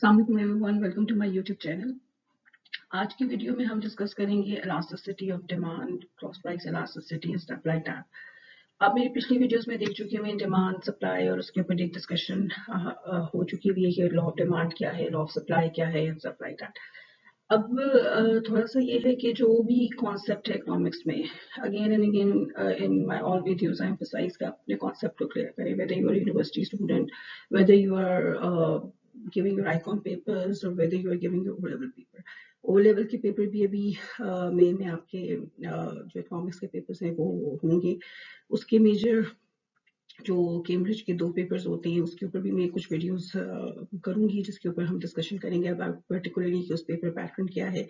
अस्सलाम वालेकुम everyone, welcome to my YouTube channel. आज की वीडियो में हम डिस्कस करेंगे elasticity of demand, cross price elasticity, stuff like that. आप मेरी पिछली वीडियोस में देख चुके हैं डिमांड सप्लाई और उसके ऊपर एक डिस्कशन हो चुकी हुई है कि लॉ ऑफ डिमांड क्या है, लॉ ऑफ सप्लाई क्या है, स्टफ लाइक दैट। अब थोड़ा सा ये है कि जो भी कॉन्सेप्ट है इकोनॉमिक्स में, again and again in my all videos I emphasize कि अपने कॉन्सेप्ट को क्लियर करें, whether you are university student, whether you are giving your icon papers or whether you are giving your O-level paper. O-level के paper भी अभी मई में आपके जो इकोनॉमिक्स के पेपर्स हैं वो होंगे। उसके मेजर जो कैम्ब्रिज के 2 पेपर्स होते हैं उसके ऊपर भी मैं कुछ वीडियोस करूंगी जिसके ऊपर हम डिस्कशन करेंगे अबाउट पर्टिकुलरली कि उस पेपर पैटर्न क्या है।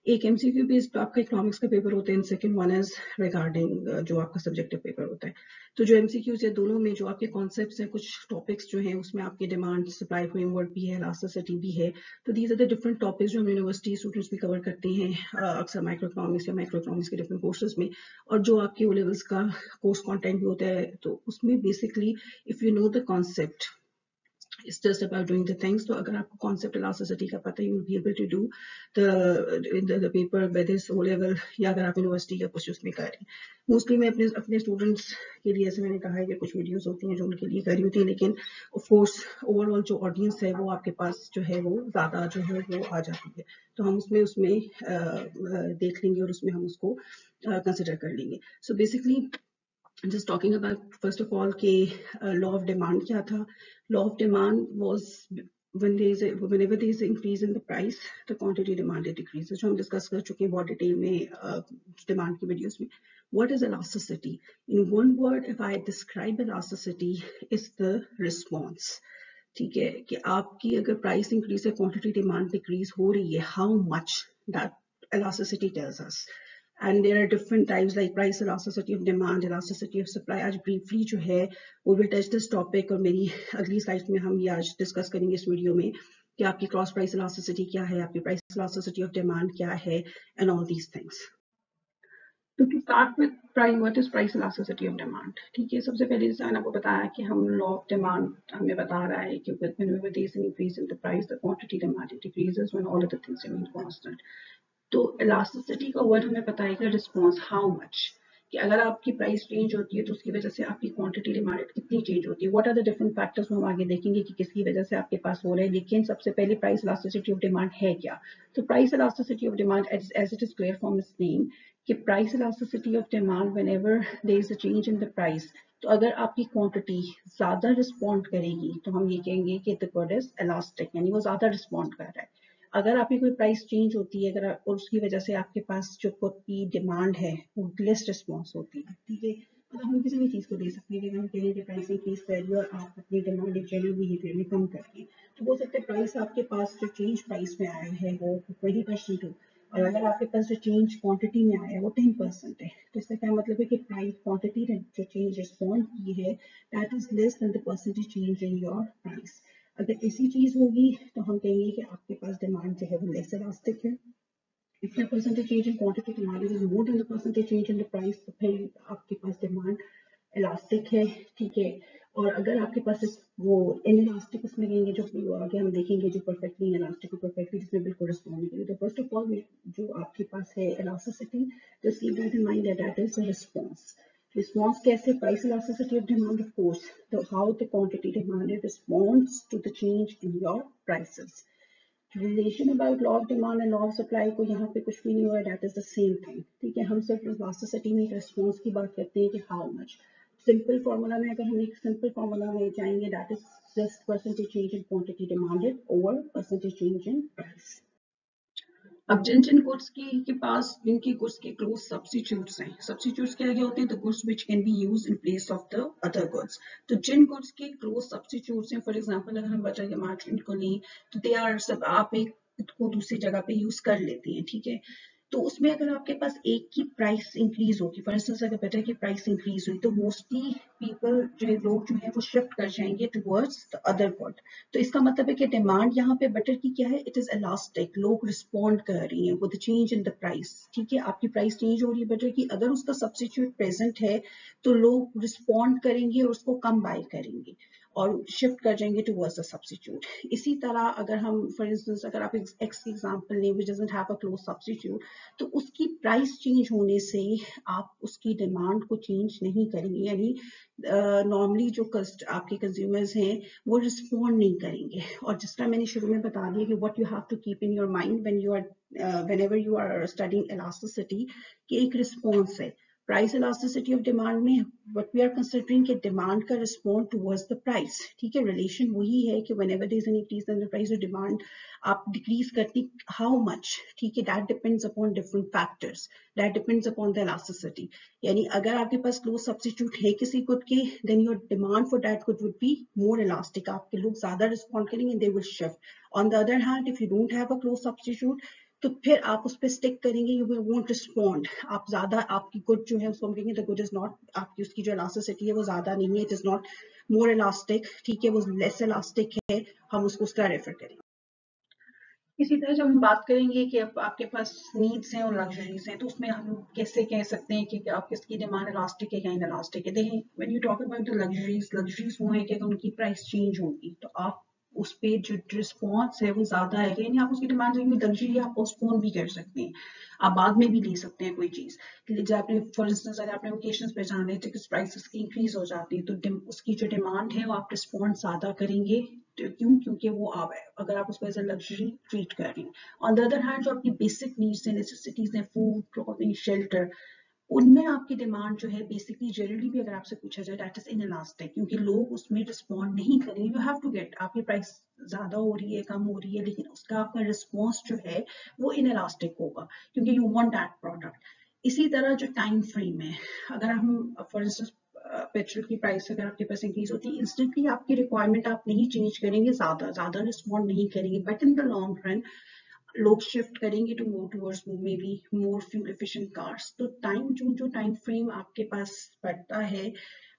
एक एमसीक्यू बेस्ड आपका इकोनॉमिक्स का पेपर होता है, सेकंड वन इज रिगार्डिंग जो आपका सब्जेक्टिव पेपर होता है। तो जो एमसीक्यूज है दोनों में जो आपके कॉन्सेप्ट्स हैं, कुछ टॉपिक्स जो हैं उसमें आपके डिमांड सप्लाई फ्रेमवर्क भी है, इलास्टिसिटी भी है। तो these are the different topics जो हम यूनिवर्सिटी स्टूडेंट्स भी कवर करते हैं अक्सर माइक्रो इकोनॉमिक्स या माइक्रो इकोनॉमिक्स के डिफरेंट कोर्सेज में। और जो आपके ओ लेवल्स का कोर्स कंटेंट भी होता है तो उसमें basically if you know the concept, it's just about doing the things. तो अगर आपको concept elasticity का पता है, you will be able to do the paper whether it's O level या अगर आप यूनिवर्सिटी या कुछ उसमें कर रही हैं। मोस्टली मैं अपने स्टूडेंट्स के लिए, जैसे मैंने कहा है कि कुछ वीडियोस होती हैं जो उनके लिए करी होती है, लेकिन ऑफ कोर्स ओवरऑल जो ऑडियंस है वो आपके पास जो है वो ज्यादा जो है वो आ जाती है, तो हम उसमें देख लेंगे और उसमें हम उसको कंसिडर कर लेंगे। So basically just talking about first of all कि law of demand क्या था। law of demand was whenever there is an increase in the price, the quantity demanded decreases, जो हम डिस्कस कर चुके हैं बहुत डिटेल में डिमांड की वीडियोस में। what is elasticity? in one word if I describe elasticity, is the response। ठीक है कि आपकी अगर प्राइस इंक्रीज है, क्वांटिटी डिमांड डिक्रीज हो रही है, how much, that elasticity tells us। and there are different types like price elasticity of demand, elasticity of supply। आज briefly जो है we will touch this topic और मेरी अगली स्लाइड में हम ये आज डिस्कस करेंगे इस वीडियो में कि आपकी क्रॉस प्राइस elasticity क्या है, आपकी प्राइस elasticity of demand क्या है, and all these things। तो to start with price, what is price elasticity of demand. ठीक है, सबसे पहले जैसे मैंने आपको बताया कि हम लॉ ऑफ डिमांड हमें बता रहा है कि whenever there is an increase in the price, the quantity demanded decreases when all other things remain constant। तो इलास्टिसिटी का वर्ड हमें पता है कि रिस्पॉन्स, हाउ मच, कि अगर आपकी प्राइस चेंज होती है तो उसकी वजह से आपकी क्वांटिटी डिमांड कितनी चेंज होती है, what are the different factors हम आगे देखेंगे कि किसकी वजह से आपके पास हो रहा है। लेकिन सबसे पहले प्राइस इलास्टिसिटी ऑफ डिमांड है क्या। तो price elasticity of demand as it is clear from its name कि price elasticity of demand whenever there is a change in the price, तो अगर आपकी क्वांटिटी ज्यादा रिस्पॉन्ड करेगी तो हम ये कहेंगे कि द वर्ड इज इलास्टिक, यानी वो ज्यादा रिस्पॉन्ड कर रहा है। अगर आपकी कोई प्राइस चेंज होती है, अगर और उसकी वजह से आपके पास जो की डिमांड है वो लेस रिस्पॉन्स होती है। ठीक है, मतलब हम किसी भी चीज को दे सकते हैं कि हम कहें कि प्राइस इंक्रीज करिए और आप अपनी डिमांड एक जनरल बिहेवियर में कम करिए, तो हो सकता है प्राइस आपके पास जो चेंज प्राइस में आया है वो 20% हो, और अगर आपके पास जो चेंज क्वांटिटी में आया है वो 10% है। तो इसका क्या मतलब है कि प्राइस क्वांटिटी ने जो चेंज रिस्पॉन्ड की है that is less than the percentage change in your price. अगर ऐसी चीज होगी तो हम कहेंगे कि आपके पास डिमांड जो है वो लेस इलास्टिक है। If the percentage change in quantity demanded is more than the percentage change in the price, तो फिर आपके पास डिमांड इलास्टिक है। ठीक है, और अगर आपके पास वो इनइलास्टिक उसमें कहेंगे, जो आगे हम देखेंगे, जो परफेक्टली इलास्टिक और परफेक्टली जिसमें बिल्कुल रिस्पॉन्ड नहीं करेगी। तो फर्स्ट ऑफ ऑल जो आपके पास है elasticity, just keep that in mind that is the response. Response कैसे, price elasticity of demand, of course, so how the quantity demanded responds to the change in your prices। Relation about law of demand and law of supply को यहाँ पे कुछ भी नहीं हुआ, that is the same thing. ठीक है, हम सिर्फ इलास्टिसिटी में रिस्पॉन्स की बात करते हैं कि हाउ मच। सिंपल फॉर्मूला में अगर हम एक सिंपल फॉर्मूला में जाएंगे, that is just percentage change in quantity demanded over percentage change in price. अब जिन गुड्स के पास जिनकी गुड्स के क्लोज सब्स्टिट्यूट्स हैं, सब्स्टिट्यूट्स क्या होते हैं, the goods which can be used in place of the other goods. तो जिन गुड्स के क्लोज सब्स्टिट्यूट्स हैं, फॉर एग्जांपल अगर हम बटर या मार्जरीन को लें तो दे आर सब आप एक को दूसरी जगह पे यूज कर लेते हैं। ठीक है, तो उसमें अगर आपके पास एक की प्राइस इंक्रीज होगी, फॉर इंस्टेंस अगर बटर की प्राइस इंक्रीज हुई तो मोस्टली पीपल जो है लोग जो है वो शिफ्ट कर जाएंगे टुवर्ड्स द अदर गुड। तो इसका मतलब है कि डिमांड यहाँ पे बटर की क्या है, इट इज इलास्टिक, लोग रिस्पॉन्ड कर रही हैं with change in the price. ठीक है, आपकी प्राइस चेंज हो रही है बटर की, अगर उसका सब्स्टिट्यूट प्रेजेंट है तो लोग रिस्पॉन्ड करेंगे और उसको कम बाय करेंगे। और शिफ्ट कर जाएंगे टुवर्ड्स द सब्स्टिट्यूट। इसी तरह अगर हम फॉर इंस्टेंस अगर आप एक्स की एग्जांपल लें which doesn't have a close substitute, तो उसकी प्राइस चेंज होने से आप उसकी डिमांड को चेंज नहीं करेंगे, यानी नॉर्मली जो आपके कंज्यूमर्स हैं वो रिस्पॉन्ड नहीं करेंगे। और जिस तरह मैंने शुरू में बता दिया कि what you have to keep in your mind when you are whenever you are studying elasticity कि एक रिस्पॉन्स है। प्राइस इलास्टिसिटी ऑफ डिमांड में व्हाट वी आर कंसिडरिंग कि डिमांड का रिस्पॉन्ड टुवर्ड्स द प्राइस, ठीक है। रिलेशन वही है कि whenever there is an increase in the price of demand आप डिक्रीज करती हाउ मच, ठीक है। That depends upon different factors, that depends upon the elasticity. यानी अगर आपके पास क्लोज सब्स्टिट्यूट है किसी गुड के, then your demand for that good would be more elastic, आपके लोग ज्यादा रिस्पॉन्ड करेंगे, they will shift. On the other hand if you don't have a close substitute तो फिर आप उस पर स्टिक करेंगे, यू विल वोंट रिस्पॉन्ड। आप ज्यादा आपकी गुड जो है उसको हम कहेंगे द गुड इज नॉट, आपकी उसकी जो इलास्टिसिटी है वो ज्यादा नहीं है, it is not more elastic, ठीक है, वो लेस इलास्टिक है, हम उसको उस तरह रेफर करेंगे। इसी तरह जब हम बात करेंगे कि अब आपके पास नीड्स हैं और लग्जरीज हैं, तो उसमें हम कैसे कह सकते हैं कि आप किसकी डिमांड इलास्टिक है या इनइलास्टिक है। देखें when you talk about the luxuries, luxuries वो है कि उनकी प्राइस चेंज होगी तो आप उस पे जो रिस्पॉन्स है वो ज्यादा है, यानी आप उसकी डिमांड लग्जरी आप पोस्टपोन भी कर सकते हैं, आप बाद में भी ले सकते हैं कोई चीज। जब आपने फॉर इंस्टेंस अगर आपने ओकेजन पे जाना है टिकट प्राइसेस की इंक्रीज हो जाती है तो उसकी जो डिमांड है वो आप रिस्पॉन्ड ज्यादा करेंगे। क्यों? क्योंकि वो आप अगर आप उसको एज अ लग्जरी ट्रीट कर रही हैं। ऑन द अदर हैंड जो आपकी बेसिक नीड्स हैं, नेसेसिटीज हैं, फूड, क्लॉथिंग, शेल्टर, उनमें आपकी डिमांड जो है बेसिकली जनरली भी अगर आपसे पूछा जाए दैट इज इनइलास्टिक, क्योंकि लोग उसमें रिस्पॉन्ड नहीं करेंगे। यू हैव टू गेट, आपकी प्राइस ज्यादा हो रही है, कम हो रही है, लेकिन उसका आपका रिस्पॉन्स जो है वो इनइलास्टिक होगा क्योंकि यू वांट दैट प्रोडक्ट। इसी तरह जो टाइम फ्रेम है, अगर हम फॉर इंस्टेंस पेट्रोल की प्राइस अगर आपके पास इंक्रीज होती है, इंस्टेंटली आपकी रिक्वायरमेंट आप नहीं चेंज करेंगे, ज्यादा ज्यादा रिस्पॉन्ड नहीं करेंगे, but in the long run लोग शिफ्ट करेंगे to move towards maybe more fuel efficient cars. तो टाइम जो टाइम फ्रेम आपके पास पड़ता है,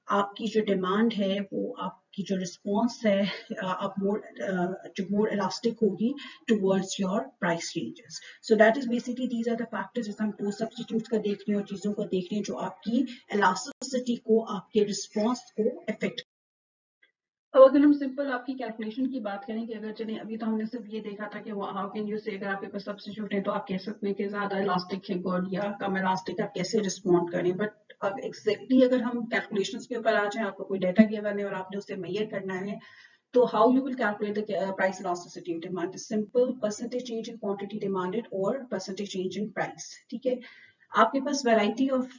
आपकी जो डिमांड है वो आपकी जो रिस्पॉन्स है आप जो मोर इलास्टिक होगी towards your price changes. So that is basically these are the factors जैसे हम टू सब्स्टिट्यूट का देख रहे हैं और चीजों को देख रहे हैं जो आपकी इलास्टिसिटी को, आपके रिस्पॉन्स को इफेक्ट। अब अगर हम सिंपल आपकी कैलकुलेशन की बात करें कि अगर चलें अभी तो हमने सिर्फ ये देखा था कि वो हाउ कैन यू से अगर आपके पास सब्स्टिट्यूट है तो आप कह सकते हैं कि ज्यादा इलास्टिक है गुड या कम इलास्टिक, आप कैसे रिस्पॉन्ड करें। बट अब एग्जैक्टली अगर हम कैलकुलेशंस के ऊपर आ जाए, आपको कोई डाटा गिवन है और आपने उसे मेजर करना है, तो how you will calculate the price elasticity of demand is simple, percentage change in quantity demanded और परसेंटेज चेंज इन प्राइस, ठीक है। आपके पास वैरायटी ऑफ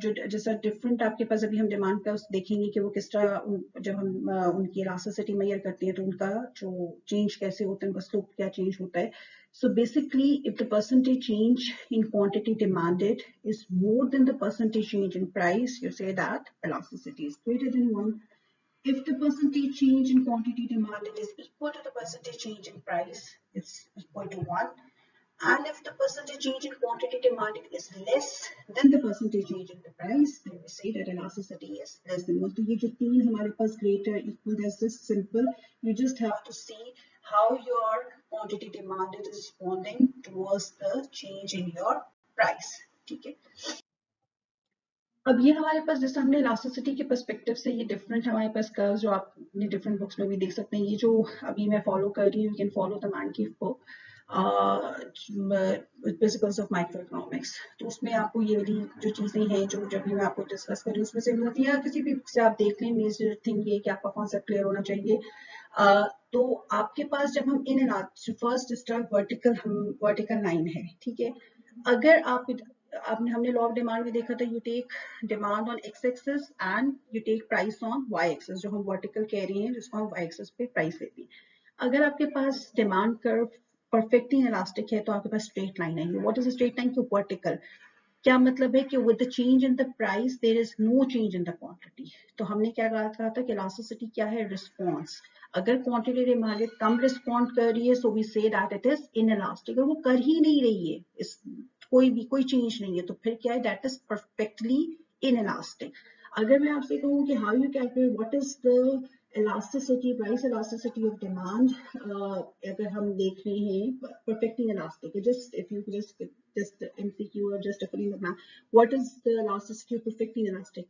जो जैसा डिफरेंट आपके पास अभी हम डिमांड का देखेंगे कि वो किस तरह जब हम उनकी इलास्टिसिटी मेजर करते हैं तो उनका जो चेंज कैसे होता है, उनका स्लोप क्या चेंज होता है। So basically if the percentage change in quantity demanded is more than the percentage change in price, you say that elasticity is greater than 1. If the percentage change in quantity demanded is equal to the percentage change in price, it's equal to 1. And if the percentage change in quantity demanded is less than the percentage change in the price, then we say that elasticity is less than 1. तो ये जो तीन हमारे पास greater, equal, that's just simple. You just have to see how your quantity demanded is responding towards the change in your price. ठीक है। अब ये हमारे पास जैसे हमने इलास्टिसिटी के पर्सपेक्टिव से ये डिफरेंट हमारे पास कर्व्स जो आप अपने डिफरेंट बुक्स में भी देख सकते हैं, ये जो अभी मैं फॉलो कर रही हूँ, you can follow the Mankiw book principles of micro economics. तो उसमें आपको ये वाली जो चीजें हैं जो जब भी मैं आपको डिस्कस कर रही हूँ उसमें से होती है, किसी भी बुक से आप देख लें, मेजर थिंग ये कि आपका कॉन्सेप्ट क्लियर होना चाहिए। तो आपके पास जब हम इन फर्स्ट स्टार्ट वर्टिकल, हम वर्टिकल लाइन है, ठीक है। अगर आप हमने लॉ ऑफ डिमांड में देखा था, you take demand on x axis and you take price on y axis, जो हम वर्टिकल कह रहे हैं जिसको हम वाई एक्सिस पे प्राइस लेते हैं। अगर आपके पास डिमांड कर्व परफेक्टली इलास्टिक है तो आपके पास स्ट्रेट लाइन है। What is straight line? Vertical, क्या मतलब है कि with the change in the price there is no change in the quantity. तो हमने क्या कहा था कि इलास्टिसिटी क्या है? रिस्पॉन्स। अगर क्वांटिटी डिमांडेड कम रिस्पॉन्ड कर रही है so we say that it is inelastic. अगर वो कर ही नहीं रही है, इस कोई चेंज नहीं है, तो फिर क्या है? That is perfectly inelastic. अगर मैं आपसे कहूँ कि how you calculate what is the elasticity, price elasticity of demand, अगर हम देख रहे हैं perfectly elastic, just if you just MCQ or just a fill in the blank, what is the elasticity of perfectly elastic?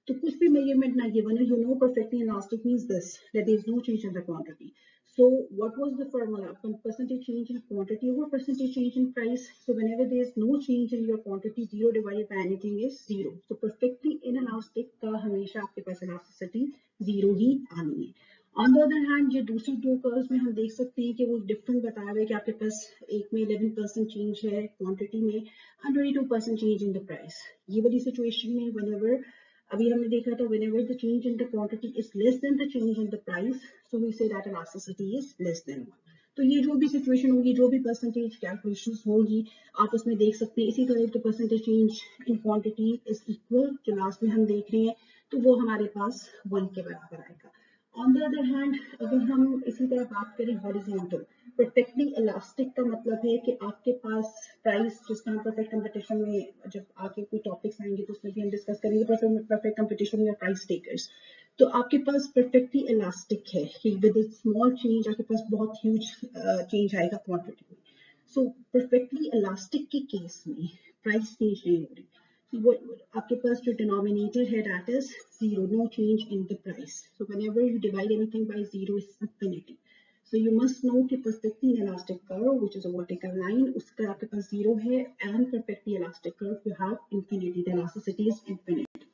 तो कुछ भी measurement ना given है, you know perfectly elastic means this, that there is no change in the quantity. So what was the formula? Percentage change in quantity over percentage change in price. So whenever there is no change in your quantity, 0 divided by anything is 0. So perfectly inelastic का हमेशा आपके पास elasticity 0 ही आनी है. On the other hand ये दूसरी दो curves में हम देख सकते हैं कि वो डिफरेंट बताया हुआ है कि आपके पास एक में 11% चेंज है क्वांटिटी में and 22% change in the price. ये वाली सिचुएशन में व्हेनेवर अभी हमने देखा था whenever the change in the quantity is less than the change in the price, so we say that elasticity is less than 1. तो ये जो भी सिचुएशन होगी, जो भी परसेंटेज कैलकुलेशंस होगी, आप उसमें देख सकते हैं. इसी तरह तो percentage change in quantity is equal, जो लास्ट में हम देख रहे हैं, तो वो हमारे पास 1 के बराबर आएगा. ऑन द अदर हैंड अगर हम इसी तरह बात करें हॉरिजॉन्टल, परफेक्टली इलास्टिक का मतलब है कि आपके पास प्राइस, जिसका हम परफेक्ट कंपटीशन में जब आगे कोई टॉपिक्स आएंगे तो उसमें भी हम डिस्कस करेंगे, परफेक्ट कंपटीशन में प्राइस टेकर्स, तो आपके पास परफेक्टली इलास्टिक है कि विद स्मॉल चेंज आपके पास बहुत ह्यूज चेंज आएगा क्वांटिटी में. सो परफेक्टली इलास्टिक के केस में प्राइस चेंज नहीं हो रही. वो आपके पास जो डिनोमिनेटर है that is 0, no change in the price. So whenever you divide anything by 0 is infinity. So you must know कि perfectly inelastic curve, which is a vertical line, उसका आपके पास 0 है, and perfectly elastic curve you have infinity. The elasticity is infinite.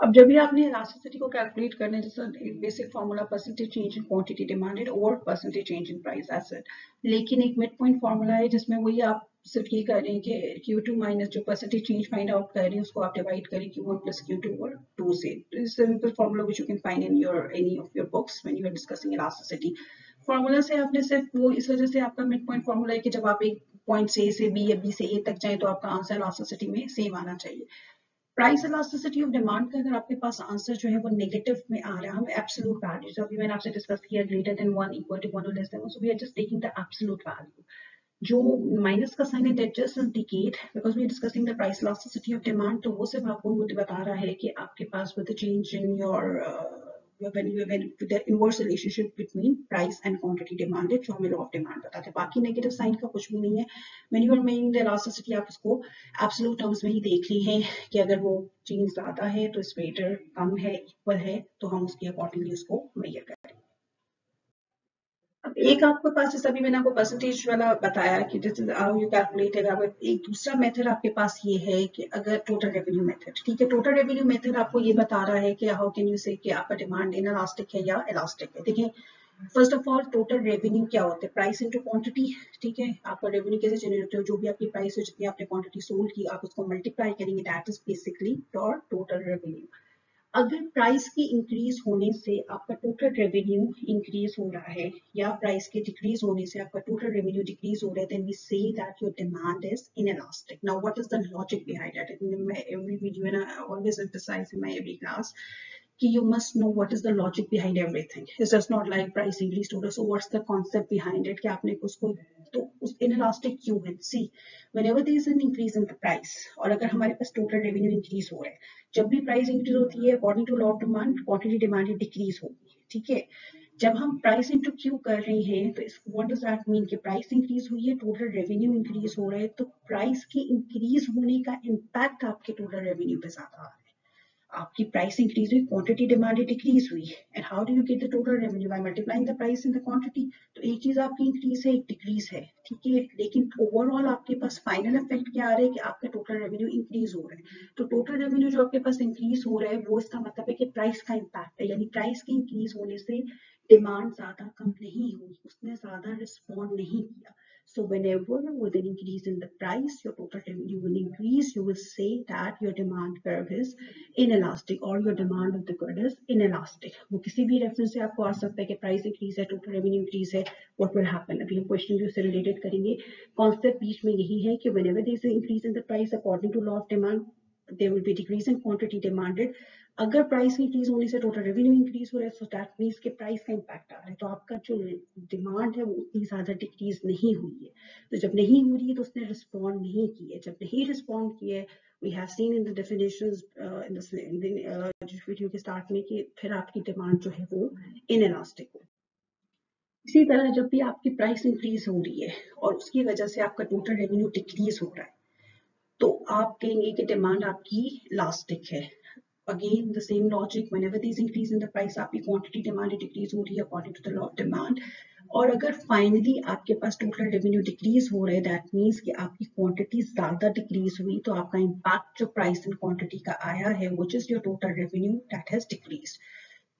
अब जब भी आपने elasticity को calculate करना है, जैसे एक basic formula percentage change in quantity demanded और percentage change in price asset, लेकिन एक मिड पॉइंट फार्मूला है जिसमें वही आप सिर्फ ये कर रहे हैं कि Q2 माइनस जो परसेंटेज चेंज फाइंड आउट कर रहे हैं उसको आप डिवाइड करें Q1 प्लस Q2 और 2 से. This simple formula which you can find in your any of your books when you are discussing elasticity. Formula से आपने सिर्फ वो इस वजह से आपका मिड पॉइंट फार्मूला है कि जब आप एक पॉइंट से बी या बी से ए तक जाएं तो आपका आंसर इलास्टिसिटी में सेम आना चाहिए. प्राइस इलास्टिसिटी ऑफ डिमांड का अगर आपके पास आंसर जो है वो नेगेटिव में आ रहा है, एब्सोल्यूट वैल्यू, जो अभी मैंने आपसे डिस्कस किया, ग्रेटर देन 1, इक्वल टू 1 और less than 1, so we are just taking the absolute value. जो माइनस का साइन है that just indicate because we are discussing the price elasticity of demand, तो वो सिर्फ आपको बता रहा है कि आपके पास with the change in your when the inverse relationship between price and quantity demanded, जो हमें law of demand बताते हैं. बाकी नेगेटिव साइन का कुछ भी नहीं है. when you are making the elasticity आप उसको एब्सोल्यूट टर्म्स में ही देख ली है कि अगर वो चेंज ज्यादा है तो इस वेटर कम है, इक्वल है, तो हम उसके अकॉर्डिंगली उसको मेजर करें. अब एक आपके पास, जैसे अभी मैंने आपको परसेंटेज वाला बताया कि this is how you calculate. अगर एक दूसरा मेथड आपके पास ये है कि अगर टोटल रेवेन्यू मेथड, ठीक है, टोटल रेवेन्यू मेथड आपको ये बता रहा है कि हाउ कैन यू से कि आपका डिमांड इनइलास्टिक है या इलास्टिक है. देखिए, first of all total revenue क्या होता है? Price into quantity. ठीक है, आपका रेवेन्यू कैसे जनरेट होता है? जो भी आपकी प्राइस है, जितनी आपने क्वांटिटी सोल्ड की, आप उसको मल्टीप्लाई करेंगे, that is basically your total revenue. अगर प्राइस की इंक्रीज होने से आपका टोटल रेवेन्यू इंक्रीज हो रहा है या प्राइस के डिक्रीज होने से आपका टोटल रेवेन्यू डिक्रीज हो रहा है, then we say that your demand is inelastic. Now what is the logic behind that? In my every video and I always emphasize in my every class कि you must know what is the logic behind everything. It's just not like price increase total. So what's the concept behind it? कि आपने उसको तो उस inelastic क्यों है? See, whenever there is an increase in the price, और अगर हमारे पास total revenue increase हो रहा है, जब भी price increase होती है, according to law of demand, quantity demand decrease होगी. ठीक है, जब हम प्राइस इंटू क्यू कर रहे हैं तो व्हाट डज दैट मीन कि प्राइस इंक्रीज हुई है, टोटल रेवेन्यू इंक्रीज हो रहा है, तो प्राइस की इंक्रीज होने का इम्पैक्ट आपके टोटल रेवेन्यू पे ज्यादा आ रहा है. आपकी प्राइस इंक्रीज हुई, क्वांटिटी डिमांड डिक्रीज हुई, and how do you get the total revenue? By multiplying the price in the quantity. तो एक चीज आपकी इंक्रीज है, एक डिक्रीज है, ठीक है, लेकिन ओवरऑल आपके पास फाइनल इफेक्ट क्या आ रहा है कि आपका टोटल रेवेन्यू इंक्रीज हो रहा है. तो टोटल रेवेन्यू जो आपके पास इंक्रीज हो रहा है वो इसका मतलब है कि प्राइस का इम्पैक्ट है, यानी प्राइस के इंक्रीज होने से डिमांड ज्यादा कम नहीं हुई, उसने ज्यादा रिस्पॉन्ड नहीं किया. So whenever with an increase in the price, your total revenue will increase. You will say that your demand curve is inelastic or your demand of the good is inelastic. वो किसी भी reference से आपको आ सकता है कि price increase है, total revenue increase है, what will happen? अभी हम क्वेश्चन जो से रिलेटेड करेंगे, कॉन्सेप्ट बीच में यही है कि whenever there is an increase in the price according to law of demand, there will be decrease in quantity demanded. अगर प्राइस इंक्रीज होने से टोटल रेवेन्यू इंक्रीज हो रहा है, सो दैट मींस के प्राइस का इम्पैक्ट आ रहा है, तो आपका जो डिमांड है वो उतनी ज्यादा डिक्रीज नहीं हुई है. तो जब नहीं हो रही है तो उसने रिस्पॉन्ड नहीं की है. जब नहीं रिस्पॉन्ड किया है, we have seen in the definitions in the video के स्टार्ट में कि फिर आपकी डिमांड जो है वो इनइलास्टिक हो. इसी तरह जब भी आपकी प्राइस इंक्रीज हो रही है और उसकी वजह से आपका टोटल रेवेन्यू डिक्रीज हो रहा है, तो आप कहेंगे कि डिमांड आपकी इलास्टिक है. again the same logic, whenever there's increase in the price, आपकी quantity demand decrease हो रही है according to the law of demand. और अगर फाइनली आपके पास टोटल रेवेन्यू डिक्रीज हो रहा है, दैट मीन्स कि आपकी क्वांटिटी ज्यादा डिक्रीज हुई, तो आपका इम्पैक्ट जो प्राइस एंड क्वांटिटी का आया है, which is your total revenue, that has decrease.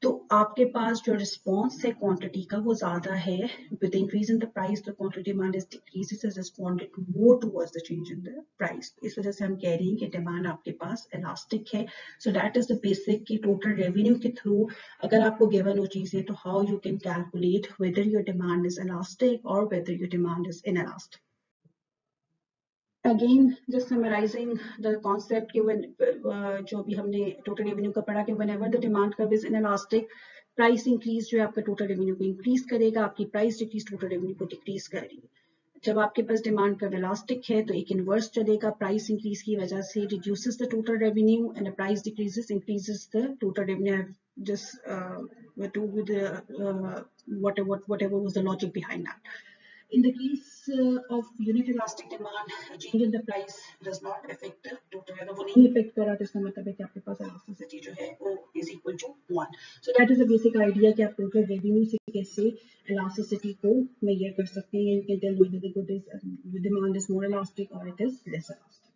तो आपके पास जो रिस्पॉन्स है क्वांटिटी का वो ज्यादा है. With increase in the price the quantity demand is decrease, is responded more towards the change in the price. इस वजह से हम कह रहे हैं कि डिमांड आपके पास इलास्टिक है. So that is the basic कि टोटल रेवेन्यू के थ्रू अगर आपको गिवन हो चीजें, तो how you can calculate whether your demand is elastic और whether your demand is inelastic. Again just summarising the concept कि जो अभी हमने टोटल रेवेन्यू का पढ़ा कि whenever the demand curve is inelastic, price increase जो है आपका टोटल रेवेन्यू को इंक्रीज करेगा, आपकी प्राइस डिक्रीज टोटल रेवेन्यू को डिक्रीज करेगी. जब आपके पास डिमांड कर्व इलास्टिक है तो एक इनवर्स चलेगा, प्राइस इंक्रीज की वजह से reduces the total revenue and the price decreases increases the total revenue. just do with whatever was the logic behind that. In the case of unit elastic demand, a change in the price does not affect the total. अगर वो नहीं affect कर रहा तो इसका मतलब है कि आपके पास elasticity जो है वो is equal to 1. So that is the basic idea कि आप total revenue से कैसे elasticity को measure कर सकते हैं. You can tell whether the good is the demand is more elastic or it is less elastic.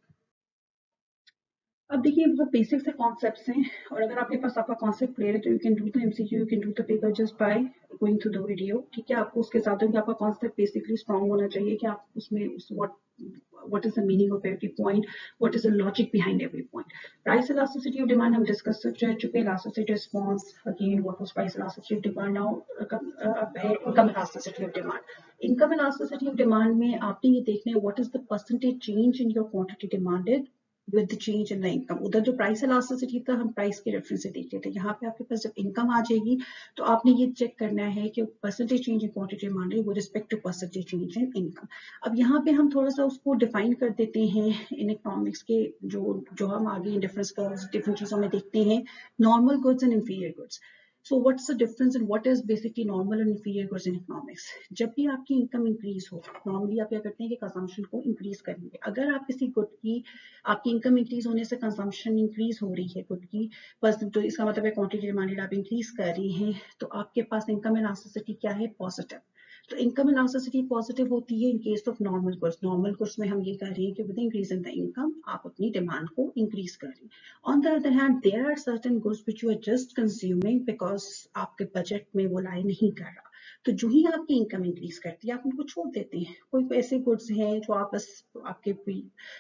अब देखिए बहुत बेसिक से कॉन्सेप्ट्स हैं, और अगर आपके पास आपका कॉन्सेप्ट क्लियर है तो you can do the MCQ, you can do the paper just by going through the video. ठीक है, आपको उसके साथ कि आपका कॉन्सेप्ट बेसिकली स्ट्रांग होना चाहिए कि आप उसमें what is the meaning of every point, what is the logic behind every point. Price elasticity of demand हम डिस्कस कर चुके. elasticity response, again what was price elasticity of demand. now income elasticity of demand. income elasticity of demand में आपने ये देखना है what is the percentage change in your quantity demanded with the change in the income. उधर जो price elasticity था हम price के रेफरेंस से देख रहे थे. यहाँ पे आपके पास जब इनकम आ जाएगी तो आपने ये चेक करना है कि percentage change in quantity demand है वो respect to percentage change in income. अब यहाँ पे हम थोड़ा सा उसको डिफाइन कर देते हैं इन इकोनॉमिक्स के जो हम आगे डिफरेंट चीजों में देखते हैं, normal goods and inferior goods. So what's the difference and what is basically normal and inferior goods in economics? जब भी आपकी इनकम इंक्रीज हो, नॉर्मली आप क्या करते हैं कि कंजम्पशन को इंक्रीज करेंगे. अगर आप किसी गुड की आपकी इनकम इंक्रीज होने से कंजम्पशन इंक्रीज हो रही है गुड की, बस तो इसका मतलब है क्वांटिटी डिमांडेड आप इंक्रीज कर रही हैं, तो आपके पास इनकम इलास्टिसिटी क्या है, पॉजिटिव. तो इनकम इलास्टिसिटी पॉजिटिव होती है in case of normal goods. Normal goods में हम ये कह रहे हैं कि with increase in the income आप अपनी डिमांड को इंक्रीज कर रही हैं. On the other hand there are certain goods which you are just consuming because आपके बजट में वो लाई नहीं कर रहा. तो जो ही आपकी इनकम इंक्रीज करती है आप उनको छोड़ देते हैं. कोई ऐसे गुड्स हैं जो आप बस आपके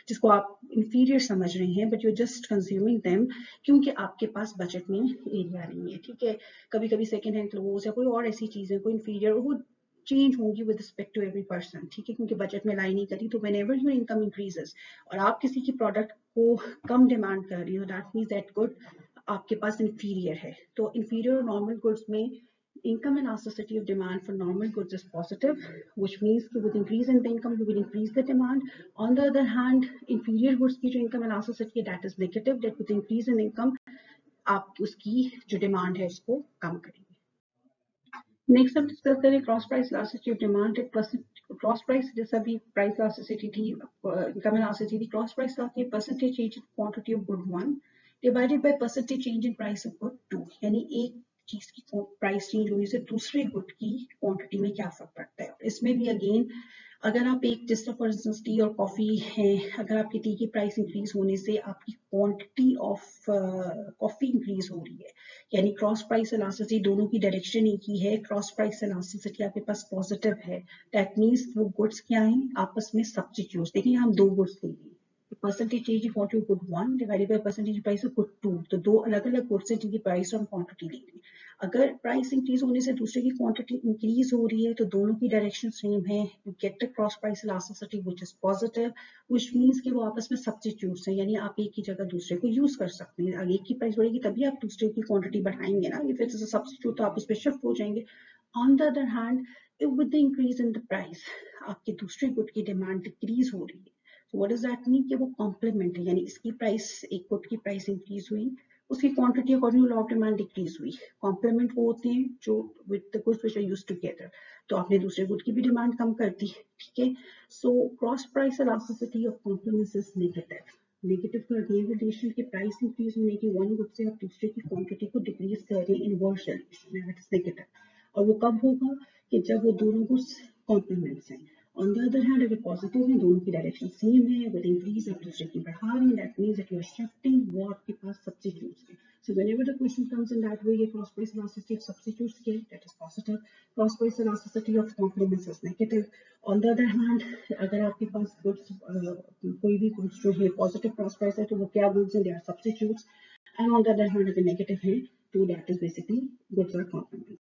जिसको आप इंफीरियर समझ रहे हैं, but you just consuming them क्योंकि आपके पास बजट में एरिया नहीं है. ठीक है, कभी कभी सेकेंड हैंड क्लोथ्स या कोई और ऐसी चीजें कोई इंफीरियर वो चेंज होंगी with respect to every person. ठीक है, क्योंकि बजट में लाई नहीं करी. तो व्हेनेवर योर इनकम इंक्रीजेस और आप किसी की प्रोडक्ट को कम डिमांड कर रही हो, दैट मींस दैट गुड आपके पास इंफीरियर है. तो इंफीरियर नॉर्मल गुड्स में income elasticity of demand for normal goods is positive, which means that with increase in the income you will increase the demand. On the other hand, inferior goods की जो income elasticity that is negative, that with increase in income आप उसकी जो demand है उसको कम करेंगे. Next हम discuss करें cross price elasticity of demand. Cross price जैसा भी प्राइस इलास्टिसिटी थी, इनकम इलास्टिसिटी थी, क्रॉस प्राइस आती है percentage change in quantity of good 1 divided by percentage change in price of good 2. यानी एक चीज की प्राइस चेंज होने से दूसरे गुड की क्वांटिटी में क्या फर्क पड़ता है. इसमें भी अगेन अगर आप एक जैसे फॉर इंस्टेंस टी और कॉफी है, अगर आपकी टी की प्राइस इंक्रीज होने से आपकी क्वांटिटी ऑफ कॉफी इंक्रीज हो रही है, यानी क्रॉस प्राइस इलास्टिसिटी दोनों की डायरेक्शन एक ही है. क्रॉस प्राइस इलास्टिसिटी आपके पास पॉजिटिव है. दैट मींस वो गुड्स क्या हैं आपस में सब्स्टिट्यूट. देखिए हम दो गुड्स ले लिए, percentage change in quantity of good 1 divided by percentage price of good 2. तो दो अलग अलग गुड्स हैं जिनकी प्राइस और क्वांटिटी ले ली. अगर प्राइस इंक्रीज होने से दूसरे की क्वांटिटी इंक्रीज हो रही है तो दोनों की डायरेक्शन सेम है. You get the cross price elasticity which is positive, which means कि वो आपस में सब्स्टिट्यूट्स हैं, यानी आप एक की जगह दूसरे को यूज कर सकते हैं. अगर एक की प्राइस बढ़ेगी तभी आप दूसरे की क्वांटिटी बढ़ाएंगे ना. If it is a substitute तो आप उस पर शिफ्ट हो जाएंगे. On the other hand with the increase in the price आपके दूसरे गुड की डिमांड डिक्रीज हो रही है. So what does that mean? कि वो कॉम्प्लीमेंट है, यानी इसकी प्राइस एक गुड की प्राइस इंक्रीज हुई, उसकी quantity according to law of demand decrease हुई. कॉम्प्लीमेंट वो होते हैं जो with the goods which are used together. तो आपने दूसरे गुड की भी डिमांड कम कर दी. ठीक है, so cross price elasticity of complements is negative. Negative कर दिए रिलेशन के प्राइस इंक्रीज होने की वन गुड से आप दूसरे की क्वांटिटी को डिक्रीज कर रहे हैं inverse relation that is negative. और वो कब होगा कि जब वो दोनों गुड्स कॉम्प्लीमेंट्स हैं। ऑन द अदर हैंड अगर पॉजिटिव है दोनों की डायरेक्शन सेम है विद इंक्रीज आप दूसरे की बढ़ा रहे हैं that means that you are shifting वो आपके पास सब्स्टिट्यूट्स है। So whenever the question comes in that way, ये cross price elasticity of substitutes के that is positive, cross price elasticity of complements is negative. On the other hand, अगर आपके पास goods कोई भी goods जो है positive cross price है तो वो क्या goods हैं they are substitutes, and on the other hand अगर negative है तो that is basically goods are complements.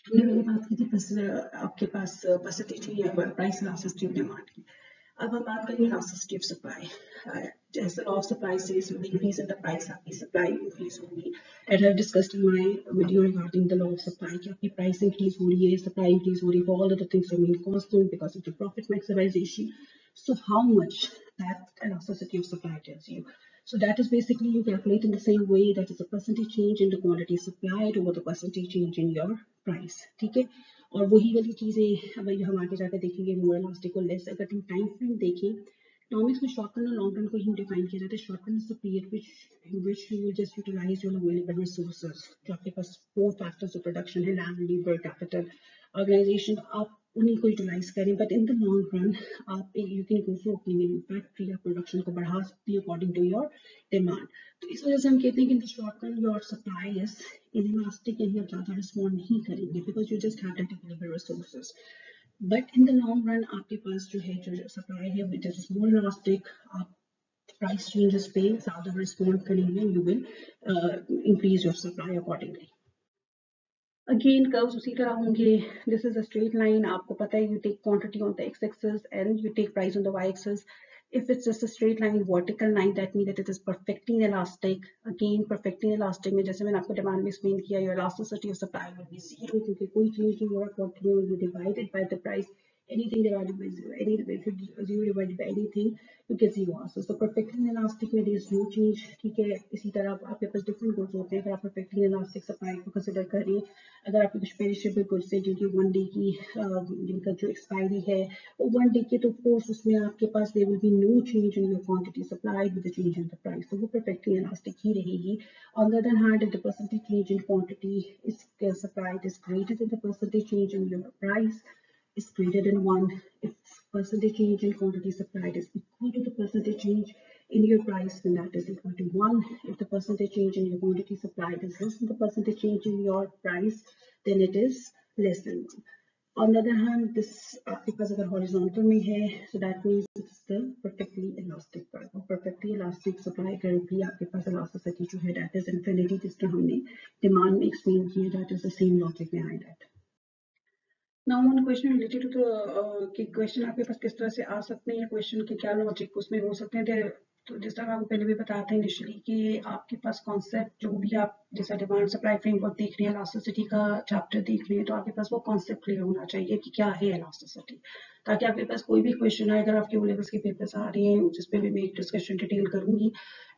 हमने पहले बात की थी आपके पास परसेंटेज या प्राइस इलास्टिसिटी ऑफ डिमांड की। अब हम बात करेंगे इलास्टिसिटी ऑफ सप्लाई। जैसे law of supply says with increase in the price आपकी सप्लाई इंक्रीज होगी। And I have discussed in my video regarding the law of supply कि आपकी प्राइस इंक्रीज हो रही है, सप्लाई इंक्रीज हो रही है, all other things remain constant because of the profit maximization. So how much that elasticity of supply tells you. So that is basically you calculate in the same way that is a percentage change in the quantity supplied over the percentage change in your price. ठीक है, और वही वाली चीजें अब हम आगे जाकर देखेंगे मोर इलास्टिक और लेस। अगर हम टाइम फ्रेम देखें इकोनॉमिक्स में शॉर्ट टर्म और लॉन्ग टर्म को ही डिफाइन किया जाता है। Short term is the period which you will just utilize your available resources। जो आपके पास 4 factors of production है लैंड, लेबर, कैपिटल, ऑर्गेनाइजेशन, आप उन्हीं को यूटिलाइज करें। But in the long run आप you can go for opening factory, आप प्रोडक्शन को बढ़ा सकती है अकॉर्डिंग टू योर डिमांड। तो इस वजह से हम कहते हैं कि in the short term your supply is inelastic यानी आप ज़्यादा रिस्पॉन्ड नहीं करेंगे because you just have that available resources. But in the long run आपके पास जो है जो सप्लाई है विच इज मोर इलास्टिक, आप प्राइस चेंजेस पे ज़्यादा रिस्पॉन्ड करेंगे, you will increase your supply accordingly. Again curves उसी तरह होंगे। This is a straight line, आपको पता है you take quantity on the x axis and you take price on the y-axis. If it's just a straight line, vertical line, that means that it is perfectly inelastic. Again, perfectly inelastic में जैसे मैंने आपको demand में explain किया, your elasticity of supply will be zero क्योंकि कोई change नहीं हो रहा, quantity will be divided by the price. Anything divided by zero, if you zero divided by anything, you get zero answer. So perfectly inelastic में there is no change. ठीक है, इसी तरह आपके पास different goods होते हैं। अगर आप perfectly inelastic supply को consider करें, अगर आपके कुछ perishable goods है जिनकी 1 day की जिनका जो expiry है वो 1 day के, तो of course उसमें आपके पास there will be no change in your quantity supplied with the change in the price, तो वो perfectly elastic ही रहेगी। On the other hand, if the percentage change in quantity is supplied is greater than the percentage change in your price is greater than 1, if percentage change in quantity supplied is equal to the percentage change in your price, then that is equal to 1. If the percentage change in your quantity supplied is less than the percentage change in your price, then it is less than 1. On the other hand, this आपके पास अगर horizontal में है, so that means it's the perfectly elastic part. और perfectly elastic supply currently आपके पास elasticity जो है that is infinity, जिस तरह हमने demand में explain किया, that is the same logic behind that. Now one question related to the कि क्वेश्चन आपके पास किस तरह से आ सकते हैं, क्वेश्चन के क्या लॉजिक उसमें हो सकते हैं। तो जिस तरह आपको पहले भी बताया था इनिशियली कि आपके पास कॉन्सेप्ट जो भी आप जैसा डिमांड सप्लाई फ्रेमवर्क देख रहे हैं, इलास्टिसिटी का चैप्टर देख रहे हैं, तो आपके पास वो कॉन्सेप्ट क्लियर होना चाहिए कि क्या है इलास्टिसिटी, ताकि आपके पास कोई भी क्वेश्चन आए, अगर आपके ओ लेवल्स के पेपर्स आ रहे हैं जिस पे भी मैं एक डिस्कशन डिटेल करूंगी।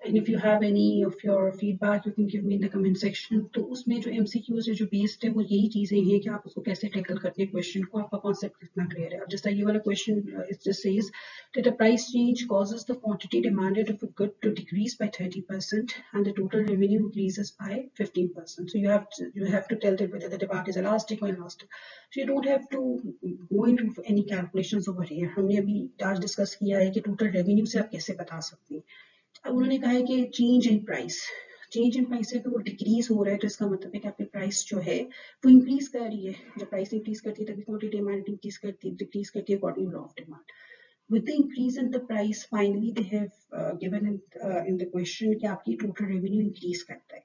And if you have any of your feedback you can give me in the comment section. तो उसमें जो एमसीक्यूज है जो बेस्ड है वो यही चीजें हैं कि आप उसको कैसे टैकल करते हैं क्वेश्चन को, आपका कॉन्सेप्ट कितना क्लियर है। अब जैसा ये वाला question it just says that a price change causes the quantity demanded of a good to decrease by 30% and the total revenue increases by 15%. So you have to tell that whether the demand is elastic or inelastic. So you don't have to go into any calculations over here. हमने अभी आज discuss किया है कि total revenue से आप कैसे बता सकते हैं। अब उन्होंने कहा है कि change in price है तो वो डिक्रीज हो रहा है, तो इसका मतलब है कि आपकी प्राइस जो है वो इंक्रीज कर रही है। जब प्राइस इंक्रीज करती है तभी क्वांटिटी डिमांड इंक्रीज करती है, डिक्रीज करती है according to law of demand. With the increase in the price, finally they have given in the question कि आपकी total revenue increase करता है,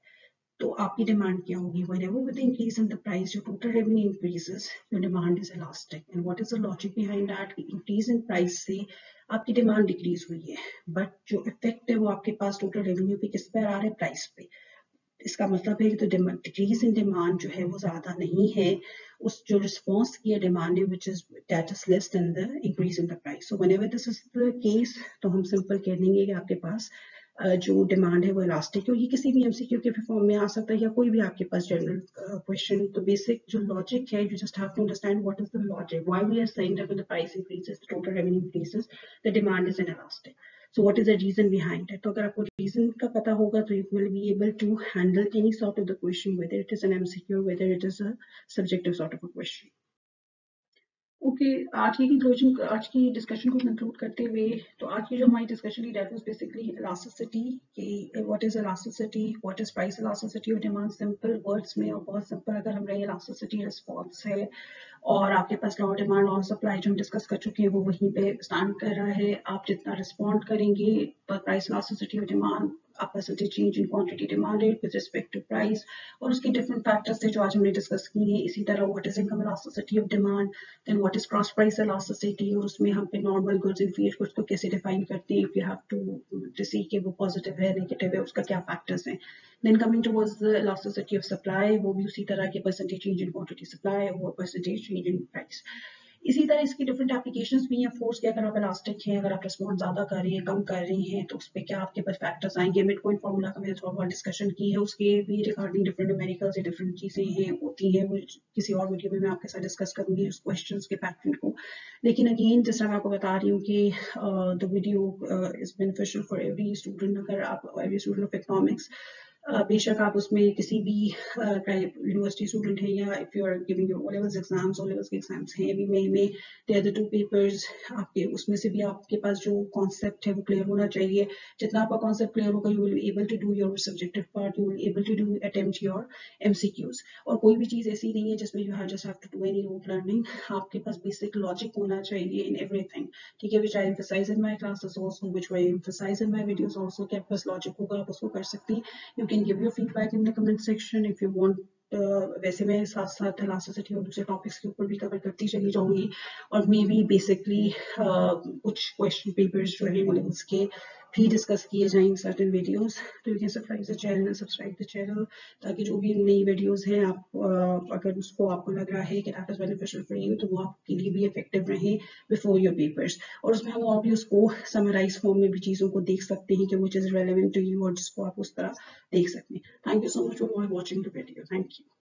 तो आपकी डिमांड क्या होगी। Whenever with the increase in the price, your total revenue increases, your demand is elastic. And what is the logic behind that? Increase in price से आपकी डिमांड डिक्रीज हुई है, बट जो इफेक्ट है वो आपके पास टोटल रेवेन्यू पे किस पर आ रहा है, प्राइस पे। इसका मतलब है कि तो डिक्रीज इन डिमांड जो है वो ज्यादा नहीं है, उस जो रिस्पॉन्स की डिमांड है which is that is less than the increase in the price. So whenever this is the case, तो हम सिंपल कह देंगे कि आपके पास जो डिमांड है वो इलास्टिक है। ये किसी भी एमसीक्यू के फॉर्म में आ सकता है या कोई भी आपके पास जनरल क्वेश्चन। तो बेसिक जो लॉजिक है, you just have to understand what is the logic, why we are saying that when the price increases the total revenue increases, the demand is inelastic. So what is the reason behind it? तो अगर आपको reason का पता होगा तो you will be able to handle any sort of the question, whether it is an MCQ, whether it is a subjective sort of a question. Okay, आज की discussion को कंक्लूड करते हुए, तो आज की जो हमारी डिस्कशन थी दैट वाज बेसिकली इलास्टिसिटी, कि what is elasticity, what is price elasticity of demand, simple words में और बहुत सिंपल अगर हम रहे, इलास्टिसिटी रिस्पॉन्स है और आपके पास लॉ डिमांड और सप्लाई जो हम डिस्कस कर चुके हैं वो वहीं पे स्टैंड कर रहा है। आप जितना रिस्पॉन्ड करेंगे प्राइस इलास्टिसिटी ऑफ डिमांड, आप percentage change in quantity demanded with respect to price, और उसके डिफरेंट फैक्टर्स थे जो आज हमने डिस्कस किए हैं। इसी तरह what is income elasticity of demand, then what is cross price elasticity, और उसमें हम पे normal goods and finished goods को कैसे डिफाइन करते हैं, if you have to see कि वो पॉजिटिव है नेगेटिव है, उसका क्या फैक्टर्स हैं। Then coming towards the elasticity of supply, वो भी उसी तरह के percentage change in quantity supply और परसेंटेज चेंज इन प्राइस। इसी तरह इसकी डिफरेंट एप्लीकेशंस भी हैं। फोर्स के अगर आप इलास्टिक हैं, अगर आप रिस्पॉन्स ज्यादा कर रही हैं, कम कर रही हैं, तो उस पर क्या आपके पास फैक्टर्स आएंगे। मिड पॉइंट फार्मूला का मैंने थोड़ा बहुत डिस्कशन की है, उसके भी रिगार्डिंग डिफरेंट न्यूमेरिकल्स या डिफरेंट चीजें हैं होती हैं, वो किसी और वीडियो में मैं आपके साथ डिस्कस करूंगी उस क्वेश्चन के पैटर्न को। लेकिन अगेन जिस तरह मैं आपको बता रही हूँ कि the video is beneficial for every student. अगर आप एवरी स्टूडेंट ऑफ इकोनॉमिक्स, बेशक आप उसमें किसी भी यूनिवर्सिटी स्टूडेंट है या if you are giving your O levels exams, O levels के एग्जाम्स हैं अभी मई में, दे आर द 2 पेपर्स आपके, उसमें से भी आपके पास जो कॉन्सेप्ट है वो क्लियर होना चाहिए। जितना आपका कॉन्सेप्ट क्लियर होगा, you will be able to do your subjective part, you will able to do attempt your MCQs. और कोई भी चीज ऐसी नहीं है जिसमें you have just have to do any rote learning. आपके पास बेसिक लॉजिक होना चाहिए इन एवरीथिंग, ठीक है, which I emphasise in my classes also, which I emphasise in my videos also, कि आपके पास लॉजिक होगा, आप उसको कर सकती हैं। You can give your feedback in the comment section if you want. वैसे मैं साथ साथ इलास्टिसिटी और दूसरे टॉपिक्स के ऊपर भी कवर करती चली जाऊंगी, और मे बी बेसिकली कुछ क्वेश्चन पेपर्स जो है लेवल्स के भी डिस्कस किए जाएंगे सर्टेन वीडियोस। तो you can subscribe the channel, ताकि जो भी नई वीडियोस हैं आप अगर उसको आपको लग रहा है कि that is beneficial for you, तो वो आपके लिए भी इफेक्टिव रहे बिफोर योर पेपर्स। और उसमें हम और भी उसको समराइज फॉर्म में भी चीजों को देख सकते हैं कि which is relevant to you, और जिसको आप उस तरह देख सकते हैं। Thank you so much for watching the video. Thank you.